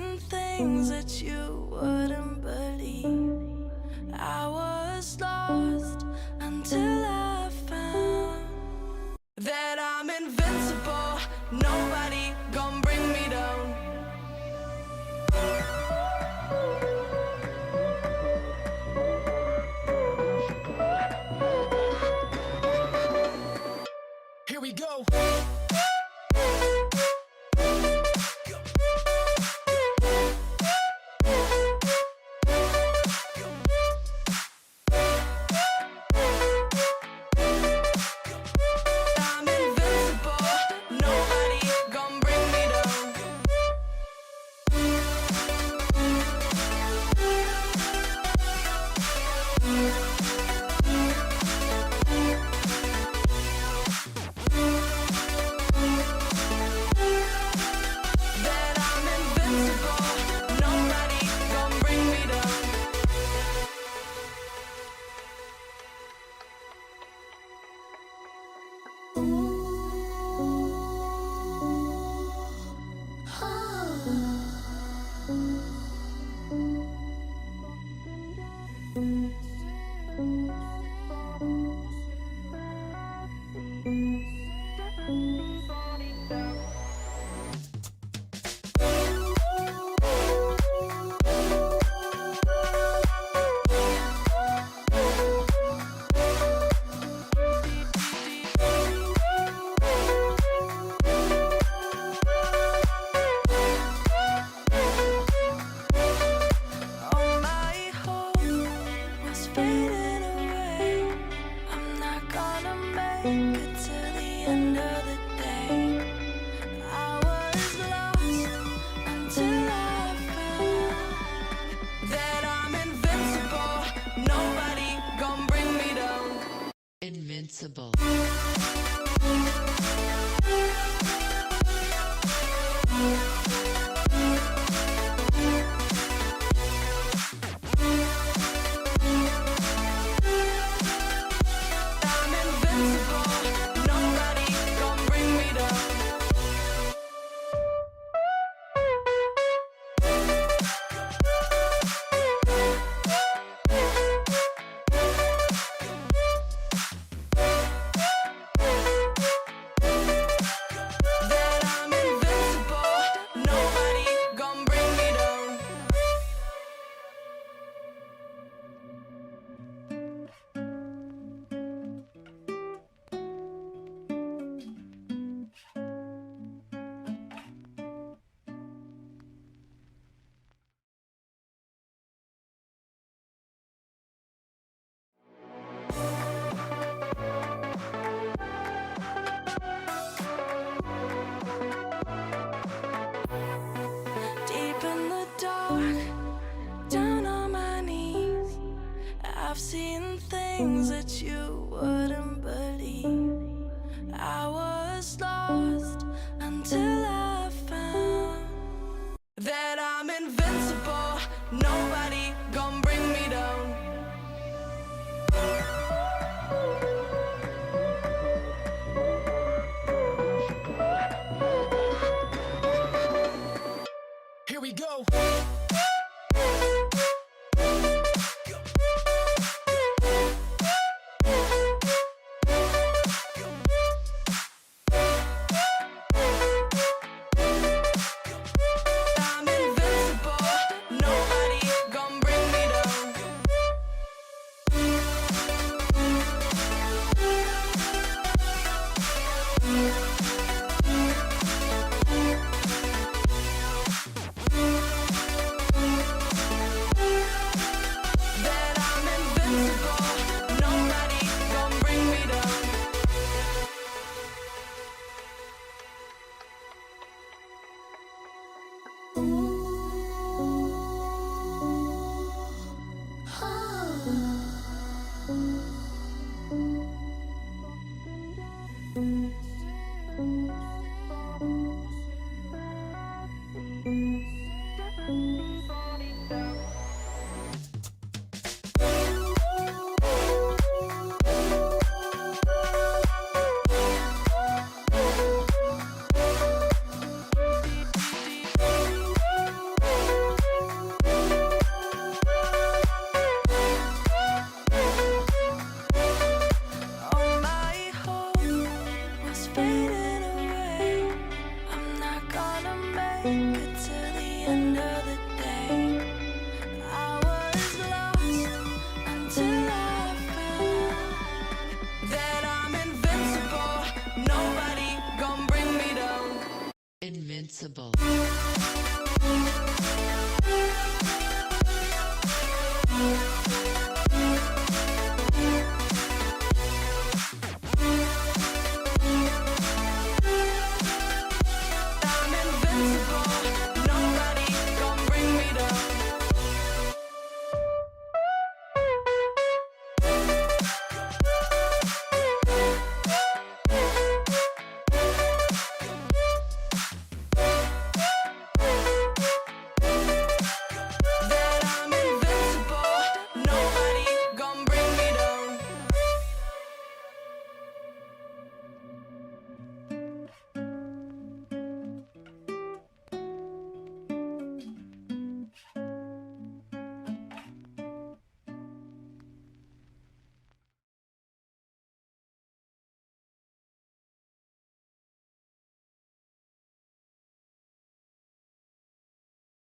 seen things that you wouldn't believe. I was lost until I found that I'm invincible. Nobody gon' bring me down. Here we go. I'm invincible. Nobody gon' bring me down. That I'm invincible. Nobody gon' bring me down. All my hope was fading away. I'm not gonna make it to the end of the day. I was lost until I found that I'm invincible. Nobody gon' bring me down. Invincible. I'm invincible. Nobody gon' bring me down. That I'm invincible. Nobody gon' bring me down. Deep in the dark, down on my knees, I've seen things that you wouldn't believe. I was lost until I found that I'm invincible. Nobody gon' bring me down. Here we go. I'm invincible. Nobody gon' bring me down. That I'm invincible. Nobody gon' bring me down.